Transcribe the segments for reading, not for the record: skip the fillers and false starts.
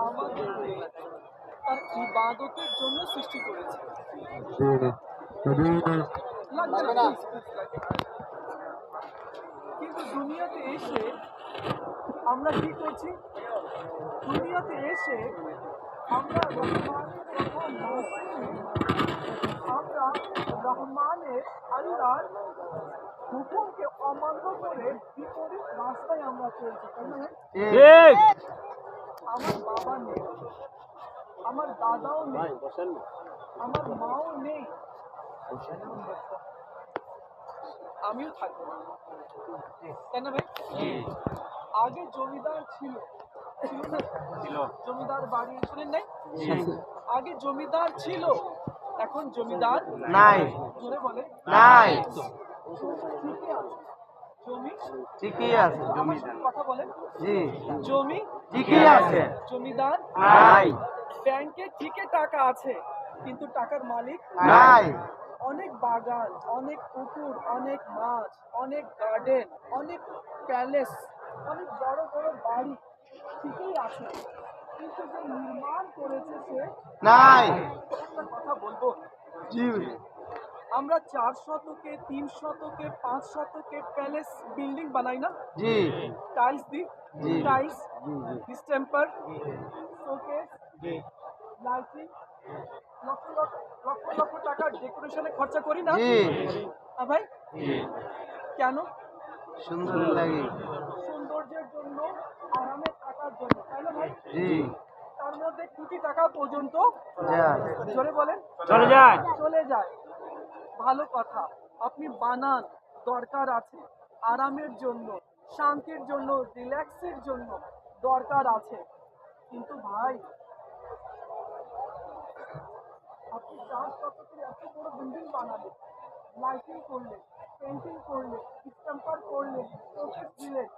আমাদেরকে তার ইবাদতের জন্য সৃষ্টি করেছে। লাগবে না, please, please, লাগবে না। কিন্তু দুনিয়াতে এসে আমরা কি করছি? দুনিয়াতে এসে আমরা রহমানের আল্লাহর হুকুমকে অমান্য করে বিপরীত রাস্তায় আমরা চলছি, তাই না? আমার বাবা নেই, আমার দাদাও নেই, আমার মাও নেই, আমিও থাকবো না, তাই না ভাই? আগে জমিদার ছিল, জমিদার বাড়ি শুনেন নাই? আগে জমিদার ছিল, এখন জমিদার নাই, জোরে বলে নাই, ঠিকই আছে। জমি ঠিকই আছে, আমার সাথে কথা বলেন। জি, জমি ঠিকই আছে, জমিদার নাই, ব্যাংকে ঠিকই টাকা আছে, কিন্তু টাকার মালিক নাই, অনেক বাগান, অনেক পুকুর, অনেক মাছ, অনেক গার্ডেন, অনেক প্যালেস, অনেক বড় বড় বাড়ি ঠিকই আছে, কিন্তু যে নির্মাণ করেছে সে নাই। একটা কথা বলবো, জি, আমরা 4 শতকে 3 শতকে 5 শতকে প্যালেস বিল্ডিং বানাই না? জি, টাইলস দি, জি, টাইলস, জি, distemper, showcase, lighting, lakh lakh lakh lakh টাকা ডেকোরেশনে খরচা করি না? জি, ভাই জি, কেন? সুন্দর লাগে, সৌন্দর্যের জন্য, আরামে থাকার জন্য, তাই না ভাই? জি, তার মধ্যে কোটি টাকা পর্যন্ত যা, জোরে বলেন চলে যায়, চলে যায়। ভালো কথা, আপনি বানান, দরকার আছে, আরামের জন্য, শান্তির জন্য, রিল্যাক্সের জন্য দরকার আছে, কিন্তু ভাই আপনি 4 শতকের এত বড় বিল্ডিং বানালেন, লাইটিং করলেন, পেন্টিং করলেন, স্ট্যাম্পার করলেন, শোকেস দিলেন,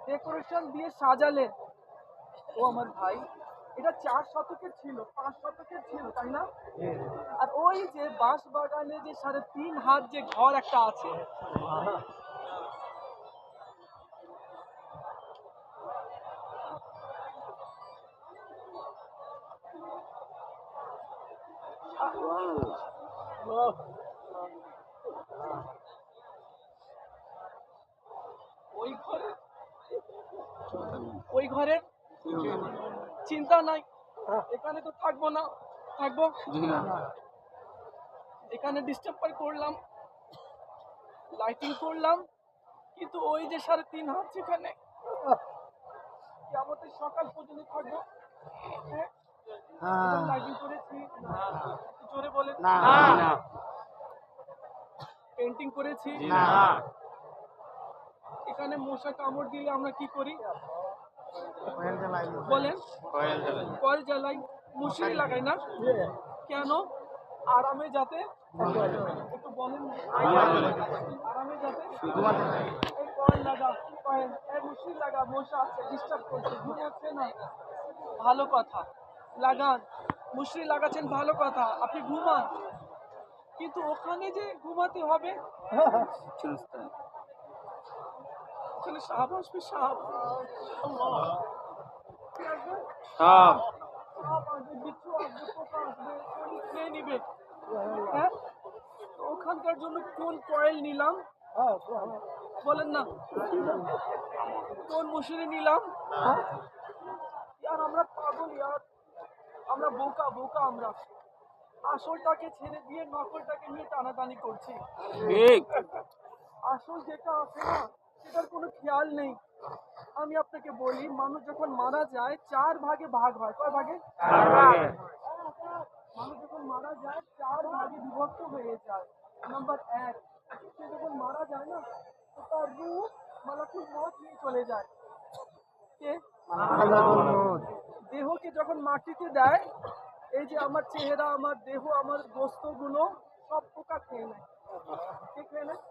ডেকোরেশন দিয়ে সাজালেন। ও আমার ভাই, এটা 4 শতকের ছিল, 5 শতকের ছিল, তাই না? আর ওই যে বাঁশ বাগানে যে 3.5 হাত যে ঘর একটা আছে, ওই ঘরে, ওই ঘরের চিন্তা নাই, এখানে তো থাকবো না, থাকবো এখানে ডিস্টার্ব করলাম, লাইটিং করলাম, কিন্তু ওই যে 3.5 হাত যেখানে কিয়ামতের সকাল পর্যন্ত থাকবো, লাইটিং করেছি, একটু জোরে বলেন, না, না, পেন্টিং করেছি, না, এখানে মশা কামড় দিলে আমরা কি করি বলেন? কয়েল জ্বালাই, মশারি লাগাই না? কেন? আরামে যাতে, একটু বলেন, আরামে যাতে এই কয়েল লাগা, কয়েল এই মশারি লাগা, মশা আছে, ডিস্টার্ব করছে, ঘুমাচ্ছে না, ভালো কথা, লাগান, মশারি লাগাচ্ছেন, ভালো কথা, আপনি ঘুমান, কিন্তু ওখানে যে ঘুমাতে হবে, ওখানে সাপ আসবে, সাপ, কি আসবে? সব, সাপ আসবে, বিচ্ছু আসবে, পোকা আসবে, শরীর খেয়ে নিবে, হ্যাঁ? তো ওখানকার জন্য কোন কয়েল নিলাম বলেন না? কোন মশারি নিলাম? ইয়ার আমরা পাগল, ইয়ার আমরা বোকা, বোকা আমরা, আসলটাকে ছেড়ে দিয়ে নকলটাকে নিয়ে টানাটানি করছি। ঠিক, আসল যেটা আছে না, সেটার কোনো খেয়াল নেই। আমি আপনাকে বলি, মানুষ যখন মারা যায় 4 ভাগে ভাগ হয়। কয় ভাগে? মানুষ যখন মারা যায় 4 ভাগে বিভক্ত হয়ে যায়। নাম্বার 1, সে যখন মারা যায় না, তো তার রূহ মালাকুল মউত নিয়ে চলে যায়। কে? দেহকে যখন মাটিতে দেয়, এই যে আমার চেহারা, আমার দেহ, আমার গোস্তগুলো সব পোকা খেয়ে নেয়। কে খেয়ে নেয়?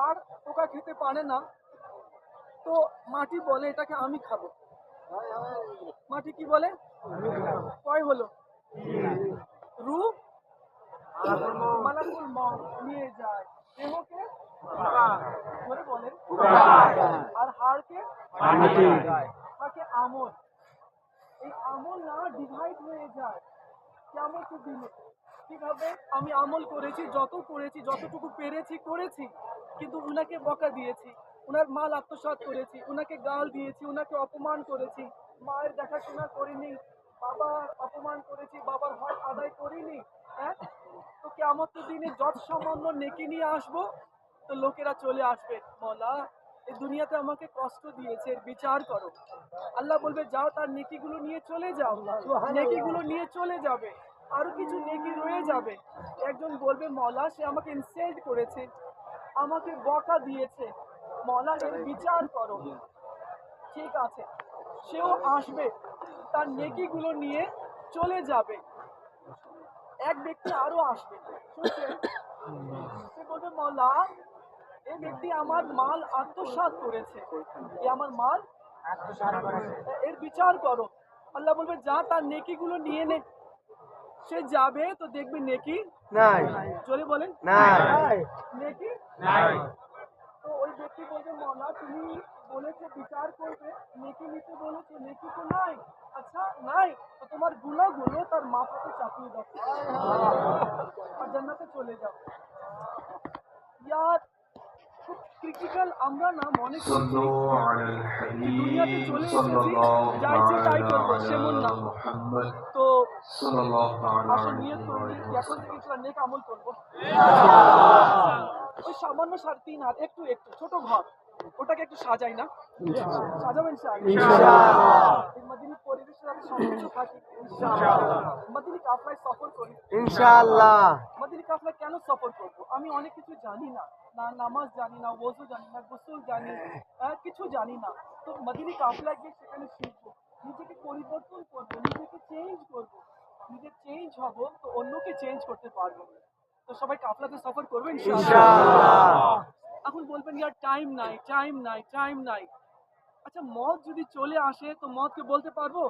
আর পোকা খেতে পারে না, তো মাটি বলে এটাকে আমি খাবো। মাটি কি বলে? কয় হলো? রূহ মালাকুল মউত নিয়ে যায়, দেহকে ধরে বলেন, আর হাড়কে থাকে আমল, এই আমল না ডিভাইড হয়ে যায় কিয়ামতের দিনে। কিভাবে? আমি আমল করেছি, যতটুকু পেরেছি করেছি, কিন্তু উনাকে বকা দিয়েছি, উনার মাল আত্মসাৎ করেছি, উনাকে গাল দিয়েছি, উনাকে অপমান করেছি, মায়ের দেখাশোনা করিনি, বাবার অপমান করেছি, বাবার হক আদায় করিনি। হ্যাঁ, তো কিয়ামতের দিনে যত সামান্য নেকি নিয়ে আসবো, তো লোকেরা চলে আসবে, মওলা এই দুনিয়াতে আমাকে কষ্ট দিয়েছে, এর বিচার করো। আল্লাহ বলবে যাও, তার নেকিগুলো নিয়ে চলে যাও। নেকিগুলো নিয়ে চলে যাবে, আরো কিছু নেকি রয়ে যাবে। একজন বলবে মওলা সে আমাকে ইনসাল্ট করেছে, আমাকে বকা দিয়েছে, মওলা এর বিচার করো। ঠিক আছে, সেও আসবে, তার নেকিগুলো নিয়ে চলে যাবে। এক ব্যক্তি আরো আসবে, শুনছেন? সে বলবে মওলা এই ব্যক্তি আমার মাল আত্মসাৎ করেছে, এ আমার মাল এর বিচার করো। আল্লাহ বলবে যা, তার নেকিগুলো নিয়ে নে। সে যাবে তো দেখবে নেকি নাই চলে, বলেন নাই নেকি। তো ওই ব্যক্তি বলবে মওলা তুমি বলেছে বিচার করবে, নেকি নিতে বলেছে, নেকি তো নাই। আচ্ছা নাই, তো তোমার গুনাহগুলো তার মাথাতে চাপিয়ে দাও আর জান্নাতে চলে যাও। ইয়ার খুব ক্রিটিক্যাল, আমরা না মনে করছি صلوا على যে দুনিয়াতে الحبيب চলে صلى এসেছি الله যা ইচ্ছে তাই تعالى করবো, على সেমন না। محمد তো صلى الله تعالى আসল عليه নিয়ত করে নিই, এখন وسلم থেকে ইনশাআল্লাহ নেক আমল করবো। ওই সামান্য 3.5 হাত, একটু একটু ছোট ঘর, ওটাকে একটু সাজাই না, সাজাবো ইনশাআল্লাহ। এই মদিনী পরিবেশে যাতে সবকিছু থাকে ইনশাআল্লাহ। মদিনী কাফলায় সফর করি ইনশাআল্লাহ। মদিনী কাফলায় কেন সফর করবো? আমি অনেক কিছু জানি না, না নামাজ জানি না, ওযু জানি না, গোসল জানি, কিছু জানি না। তো মদিনী কাফলায় গিয়ে সেখানে শিখবো, নিজেকে পরিবর্তন করবো, নিজেকে চেঞ্জ করবো, নিজে চেঞ্জ হবো তো অন্যকে চেঞ্জ করতে পারবো। তো সবাই কাফলাতে সফর করবে ইনশাআল্লাহ। এখন বলবেন ইয়ার টাইম নাই, টাইম নাই, টাইম নাই। আচ্ছা মত যদি চলে আসে তো মতকে বলতে পারবো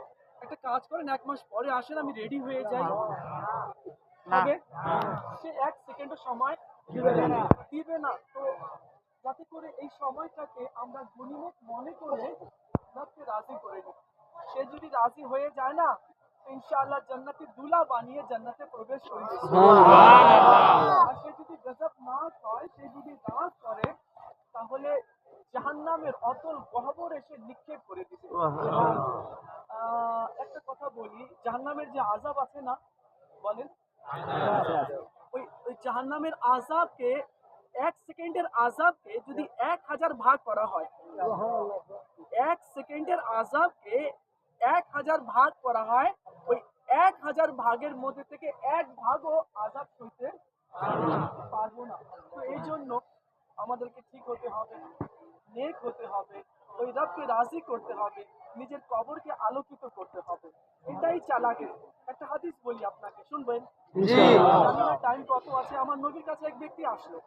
একটা কাজ করেন 1 মাস পরে আসেন, আমি রেডি হয়ে যাই, হবে? সে 1 সেকেন্ডও সময় দিবে না। তো যাতে করে এই সময়টাকে আমরা গনিমত মনে করে রবকে রাজি করে নিই। সে যদি রাজি হয়ে যায় না তো ইনশাআল্লাহ জান্নাতি দুলা বানিয়ে জান্নাতে প্রবেশ করে দেবে। আর সে যদি গজব না হয়, সে যদি রাগ করে, তাহলে জাহান্নামের অতল গহ্বরে সে নিক্ষেপ করে দিবে। একটা কথা বলি, জাহান্নামের যে আযাব আছে না, বলেন ওই ওই জাহান্নামের আযাবকে 1 সেকেন্ডের আযাবকে যদি 1000 ভাগ করা হয়, 1 সেকেন্ডের আযাবকে 1000 ভাগ করা হয়, ওই 1000 ভাগের মধ্যে থেকে 1 ভাগও আযাব সইতে পারবো না। তো এই জন্য আমাদেরকে ঠিক হতে হবে, নেক হতে হবে, ওই রবকে রাজি করতে হবে, নিজের কবরকে আলোকিত করতে হবে। এটাই চালাকি। একটা হাদিস বলি আপনাকে, শুনবেন? জি। জানি না টাইম কত আছে। আমার নবীর কাছে এক ব্যক্তি আসলো,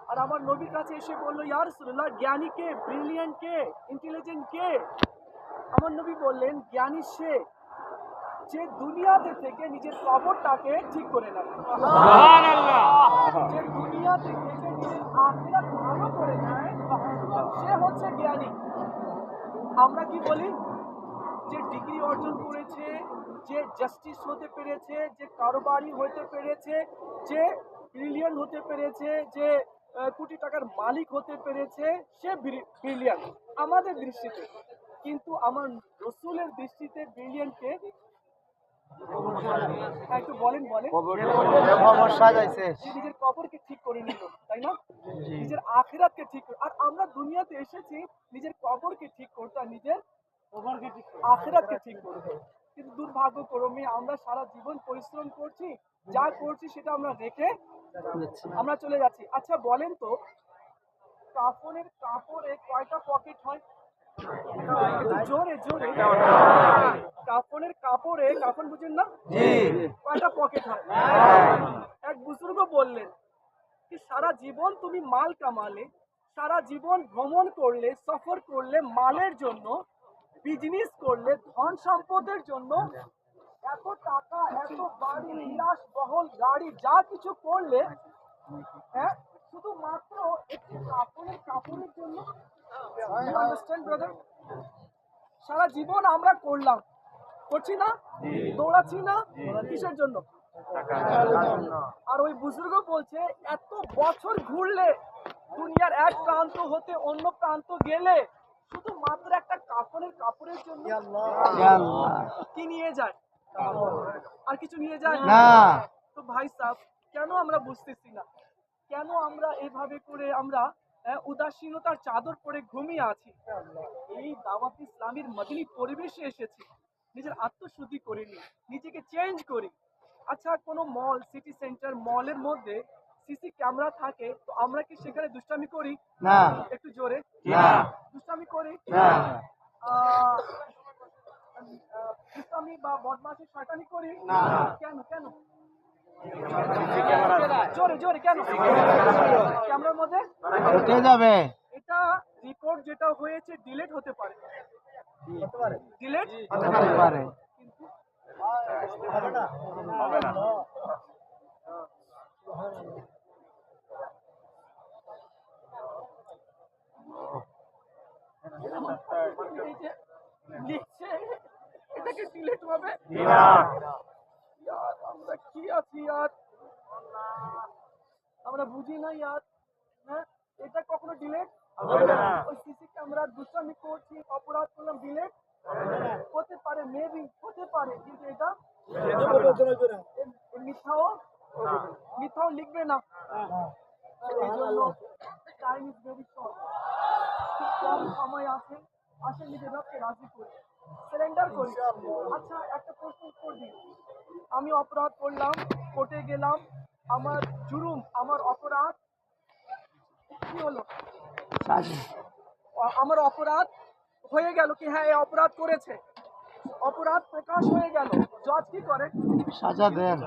আর আমার নবীর কাছে এসে বললো ইয়া রাসূলুল্লাহ জ্ঞানী কে, ব্রিলিয়ান্ট কে, ইন্টেলিজেন্ট কে? আমার নবী বললেন জ্ঞানী সে যে দুনিয়াতে থেকে নিজের কবরটাকে ঠিক করে নেয়, যে দুনিয়াতে থেকে নিজের আখিরাত ভালো করে নেয়, সে হচ্ছে জ্ঞানী। আমরা কি বলি? যে ডিগ্রি অর্জন করেছে, যে জাস্টিস হতে পেরেছে, যে কারোবারি হতে পেরেছে, যে ব্রিলিয়ান্ট হতে পেরেছে, যে কোটি টাকার মালিক হতে পেরেছে, সে ব্রিলিয়ান্ট আমাদের দৃষ্টিতে। কিন্তু আমার রসুলের দৃষ্টিতে ব্রিলিয়ান্টকে একটু বলেন বলেন খবর সাজাইছে। যে নিজের কবরকে ঠিক করে নিল, তাই না? নিজের আখিরাতকে ঠিক করে। আর আমরা দুনিয়াতে এসেছি নিজের কবরকে ঠিক করতে, আর নিজের আখিরাতকে ঠিক করতে। কিন্তু দুর্ভাগ্যক্রমে আমরা সারা জীবন পরিশ্রম করছি, যা করছি সেটা আমরা রেখে আমরা চলে যাচ্ছি। আচ্ছা বলেন তো, কাফনের কাপড়ে কয়টা পকেট হয়? একটু জোরে জোরে। কাফনের কাপড়ে, কাফন বুঝেন না, কয়টা পকেট হয়? এক বুজুর্গ বললেন কি সারা জীবন তুমি মাল কামালে, সারা জীবন ভ্রমণ করলে, সফর করলে মালের জন্য, বিজনেস করলে ধন সম্পদের জন্য, এত টাকা, এত বাড়ি, বিলাস বহল গাড়ি, যা কিছু করলে, হ্যাঁ, শুধুমাত্র একটি কাপড়ের জন্য। Understand brother? সারা জীবন আমরা করছি না, দৌড়াচ্ছি না, কিসের জন্য? আর ওই বুজুর্গ বলছে এত বছর ঘুরলে দুনিয়ার এক প্রান্ত হতে অন্য প্রান্ত গেলে শুধু মাত্র একটা কাপড়ের জন্য কি নিয়ে যায়? আর কিছু নিয়ে যায় না। তো ভাই সাহেব, কেন আমরা বুঝতেছি না? কেন আমরা এভাবে করে আমরা উদাসীনতার চাদর পরে ঘুমিয়ে আছি? এই দাওয়াত ইসলামীর মদিনী পরিবেশে এসেছি, নিজের আত্মশুদ্ধি করিনি, নিজেকে চেঞ্জ করি। আচ্ছা, কোনো মল, সিটি সেন্টার মলের মধ্যে সিসি ক্যামেরা থাকে, তো আমরা কি সেখানে দুষ্টামি করি? না। একটু জোরে। না। দুষ্টামি করি? না। আহ, দুষ্টামি বা বদমাশি শয়তানি করি? কেন কেন? জোরে জোরে কেন? ক্যামেরার মধ্যে উঠে যাবে। এটা রেকর্ড যেটা হয়েছে ডিলিট হতে পারে, ডিলিট হতে পারে। কিন্তু এই যে লিখছে, এটাকে ডিলিট হবে? ইয়ার আমরা কি আছি ইয়ার, আমরা বুঝি না ইয়ার। হ্যাঁ, এটা কখনো ডিলিট হবে না। ওই সিসি ক্যামেরার দুষ্টামি করছি, অপরাধ করলাম, ডিলিট হতে পারে, মেবি হতে পারে, কিন্তু এটা মিথ্যাও লিখবে না। এই জন্য টাইম ইজ ভেরি শর্ট, খুব কম সময় আছে, আসে নিজের রবকে রাজি করি, সারেন্ডার করি। আচ্ছা, একটা প্রশ্ন উত্তর দিই। আমি অপরাধ করলাম, কোর্টে গেলাম, আমার জুরুম, আমার অপরাধ কি হলো? আমার অপরাধ হয়ে গেল কি, হ্যাঁ এই অপরাধ করেছে, অপরাধ প্রকাশ হয়ে গেল। জজ কি করে? সাজা দেন।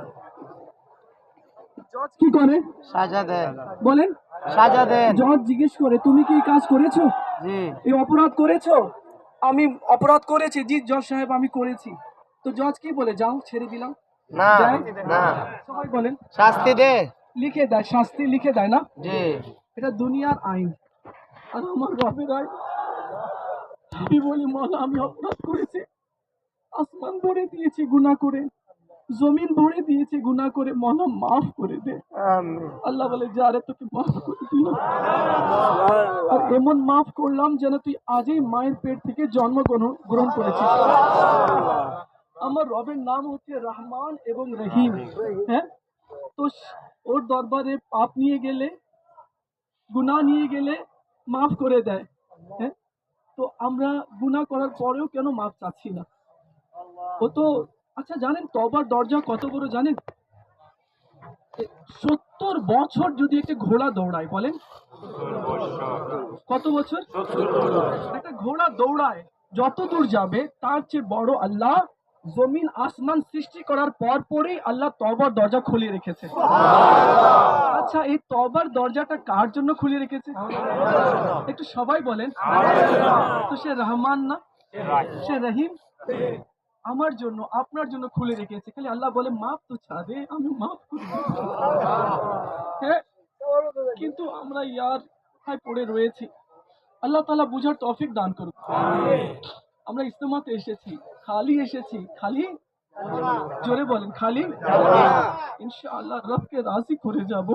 জজ কি করে? সাজা দেন। বলেন। সাজা দেন। জজ জিজ্ঞেস করে তুমি কি এই কাজ করেছো? জি। এই অপরাধ করেছো? আমি অপরাধ করেছি, জি জজ সাহেব আমি করেছি। তো জজ কি বলে? যাও, ছেড়ে দিলাম? না। দেয়? না। সবাই বলেন। শাস্তি দে। লিখে দেয়, শাস্তি লিখে দেয় না? জি। এটা দুনিয়ার আইন। আর আমার রবের আইন, আমি বলি মৌলা আমি অপরাধ করেছি, আসমান ভরে দিয়েছি গুনাহ করে, জমিন ভরে দিয়েছি গুনাহ করে, মৌলা মাফ করে দে। আমিন। আল্লাহ বলে যা রে, তোকে মাফ করে দিলাম। আর এমন মাফ করলাম যেন তুই আজই মায়ের পেট থেকে জন্ম গ্রহণ করেছিস। আমার রবের নাম হচ্ছে রহমান এবং রহিম। হ্যাঁ, তো ওর দরবারে পাপ নিয়ে গেলে, গুনাহ নিয়ে গেলে মাফ করে দেয়। হ্যাঁ, তো আমরা গুনাহ করার পরেও কেন মাফ চাচ্ছি না? ও তো, আচ্ছা জানেন তওবার দরজা কত বড় জানেন? 70 বছর যদি একটা ঘোড়া দৌড়ায়, বলেন কত বছর? একটা ঘোড়া দৌড়ায়, যত দূর যাবে তার চেয়ে বড় আল্লাহ জমিন আসমান সৃষ্টি করার পর পরেই আল্লাহ তওবার দরজা খুলে রেখেছে। আচ্ছা, এই তওবার দরজাটা কার জন্য খুলে রেখেছে? একটু সবাই বলেন। তো সে রহমান না, সে রহিম, আমার জন্য আপনার জন্য খুলে রেখেছে। খালি আল্লাহ বলে মাফ তো ছাড়ে, আমি মাফ করি। হ্যাঁ, কিন্তু আমরা ইয়ার কোথায় পড়ে রয়েছি? আল্লাহ তাআলা বুঝার তৌফিক দান করুক। আমরা ইজতেমাতে এসেছি, খালি এসেছি, খালি জোরে বলেন, খালি ইনশাআল্লাহ রবকে রাজি করে যাব,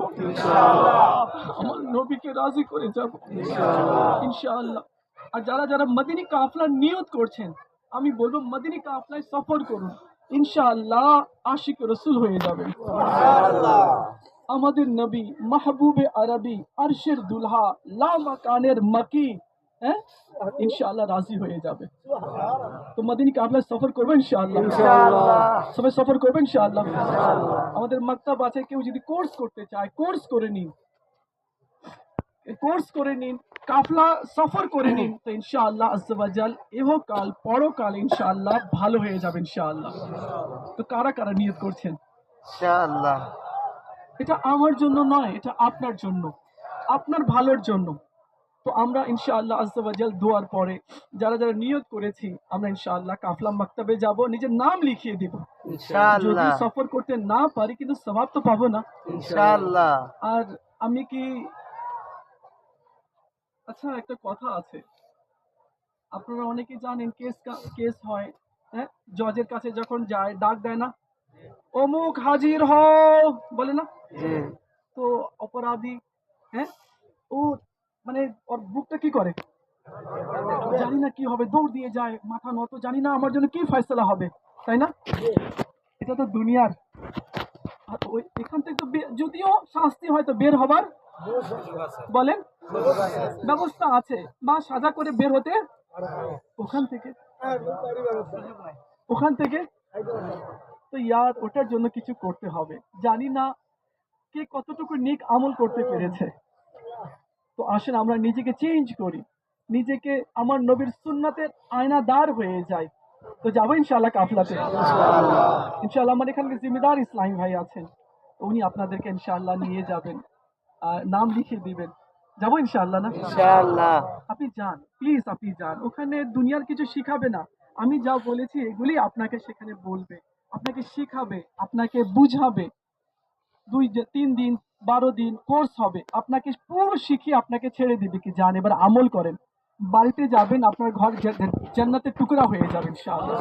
আমার নবীকে রাজি করে যাব ইনশাআল্লাহ। আর যারা যারা মদিনী কাফলার নিয়ত করছেন, আমি বলবো মদিনী কাফলায় সফর করুন, ইনশাআল্লাহ আশিক রাসূল হয়ে যাবেন। আমাদের নবী মাহবুবে আরবি, আরশের দুলহা, লা মাকানের মকি, হ্যাঁ ইনশাআল্লাহ রাজি হয়ে যাবে। তো মদিনী কাফলায় সফর করবেন ইনশাআল্লাহ। সবাই সফর করবেন ইনশাআল্লাহ। আমাদের মাকতাব আছে, কেউ যদি কোর্স করতে চায় কোর্স করে নিন, কোর্স করে নিন, কাফলা সফর করে নিন, তো ইনশাআল্লাহ আজ্জাওয়াজাল ইহকাল পরকাল ইনশাআল্লাহ ভালো হয়ে যাবে ইনশাআল্লাহ। তো কারা কারা নিয়ত করছেন? ইনশাআল্লাহ। এটা আমার জন্য নয়, এটা আপনার জন্য, আপনার ভালোর জন্য। তো আমরা ইনশাআল্লাহ আজ্জাওয়াজাল দোয়ার পরে যারা যারা নিয়ত করেছি, আমরা ইনশাআল্লাহ কাফলা মাকতাবে যাব, নিজের নাম লিখিয়ে দেব। যদি ইনশাআল্লাহ। সফর করতে না পারি কিন্তু সওয়াব তো পাবো না ইনশাআল্লাহ। আর আমি কি, আচ্ছা একটা কথা আছে, আপনারা অনেকেই জানেন কেস হয়, হ্যাঁ, জজের কাছে যখন যায় ডাক দেয় না, অমুক হাজির হও, বলে না? জি। তো অপরাধী, হ্যাঁ, ও মানে ওর বুকটা কি করে, জানি না কি হবে, দৌড় দিয়ে যায়, মাথা নত, জানি না আমার জন্য কি ফয়সালা হবে, তাই না? এটা তো দুনিয়ার। আর ওই এখান থেকে তো যদিও শাস্তি হয়তো বের হবার বলেন ব্যবস্থা আছে, বা সাজা করে বের হতে ওখান থেকে ওখান থেকে তো ইয়ার ওটার জন্য কিছু করতে হবে। জানি না কে কতটুকু নেক আমল করতে পেরেছে। তো আসেন আমরা নিজেকে চেঞ্জ করি, নিজেকে আমার নবীর সুন্নাতের আয়নাদার হয়ে যাই। তো যাবো ইনশাআল্লাহ কাফলাতে, ইনশাআল্লাহ। আমার এখানে জিম্মেদার ইসলাম ভাই আছেন, তো উনি আপনাদেরকে ইনশাআল্লাহ নিয়ে যাবেন, আর নাম লিখে দিবেন। যাবো ইনশাআল্লাহ না? ইনশাআল্লাহ। আপনি যান, প্লিজ আপনি যান। ওখানে দুনিয়ার কিছু শিখাবে না, আমি যা বলেছি এগুলি আপনাকে সেখানে বলবে, আপনাকে শিখাবে, আপনাকে বুঝাবে। 3 দিন 12 দিন কোর্স হবে, আপনাকে পুরো শিখিয়ে আপনাকে ছেড়ে দিবে কি যান এবার আমল করেন। বাড়িতে যাবেন, আপনার ঘর জান্নাতের টুকরা হয়ে যাবে ইনশাআল্লাহ।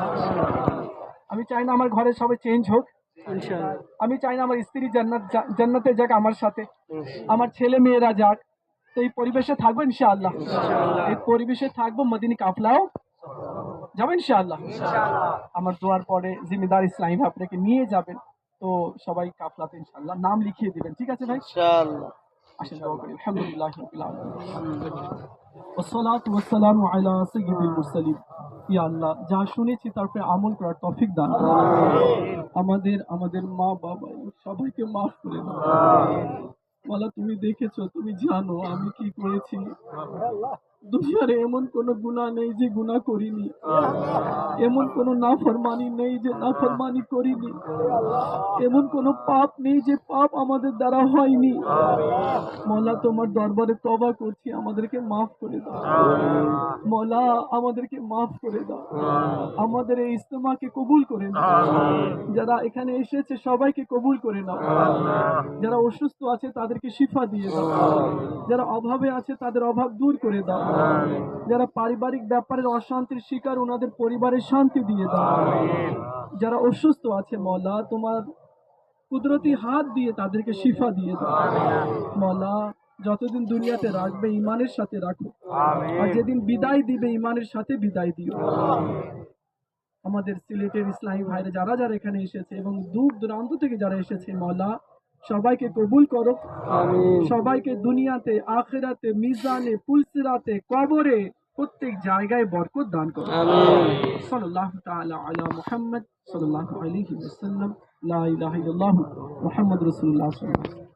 আমি চাই না আমার ঘরে সবাই চেঞ্জ হোক, আমি চাই না আমার স্ত্রী জান্নাতে যাক আমার সাথে, আমার ছেলে মেয়েরা যাক। তো এই পরিবেশে থাকবো ইনশাআল্লাহ, এই পরিবেশে থাকবো, মদিনী কাফলাও যাবো ইনশাআল্লাহ। আমার দোয়ার পরে জিম্মেদার ইসলাম আপনাকে নিয়ে যাবেন, তো সবাই কাফলাতে ইনশাআল্লাহ নাম লিখিয়ে দিবেন, ঠিক আছে ভাই? ইনশাআল্লাহ। আসেন দোয়া করি। আলহামদুলিল্লাহ রাব্বিল আলামিন, ওয়াসসালাতু ওয়াসসালামু আলা সাইয়্যিদিল মুরসালিন। ইয়া আল্লাহ, যা শুনেছি তারপরে আমল করার তৌফিক দান করুন। আমাদের মা বাবা সবাইকে মাফ করে দাও। বলা তুমি দেখেছো, তুমি জানো আমি কি করেছি। দুনিয়ার এমন কোনো গুনাহ নেই যে গুনাহ করিনি, এমন কোনো নাফরমানি নেই যে নাফরমানি করিনি, এমন কোনো পাপ নেই যে পাপ আমাদের দ্বারা হয়নি। মওলা তোমার দরবারে তওবা করছি, আমাদেরকে মাফ করে দাও মওলা, আমাদেরকে মাফ করে দাও। আমাদের এই ইজতেমাকে কবুল করে নাও, যারা এখানে এসেছে সবাইকে কবুল করে নাও। যারা অসুস্থ আছে তাদেরকে শিফা দিয়ে দাও, যারা অভাবে আছে তাদের অভাব দূর করে দাও, যারা পারিবারিক ব্যাপারের অশান্তির শিকার ওনাদের পরিবারের শান্তি দিয়ে দাও। যারা অসুস্থ আছে মওলা, তোমার কুদরতি হাত দিয়ে তাদেরকে শিফা দিয়ে দাও মওলা। যতদিন দুনিয়াতে রাখবে ইমানের সাথে রাখো, আর যেদিন বিদায় দিবে ইমানের সাথে বিদায় দিও। আমাদের সিলেটের ইসলামী ভাইরা যারা যারা এখানে এসেছে এবং দূর দূরান্ত থেকে যারা এসেছে মওলা, সবাইকে কবুল করো। সবাইকে দুনিয়াতে, আখিরাতে, মিজানে, পুলসিরাতে, কবরে, প্রত্যেক জায়গায় বরকত দান করো। সাল্লাল্লাহু তাআলা আলা মুহাম্মদ সাল্লাল্লাহু আলাইহি ওয়াসাল্লাম। লা ইলাহা ইল্লাল্লাহু মুহাম্মাদুর রাসূলুল্লাহ সাল্লাল্লাহু আলাইহি ওয়াসাল্লাম।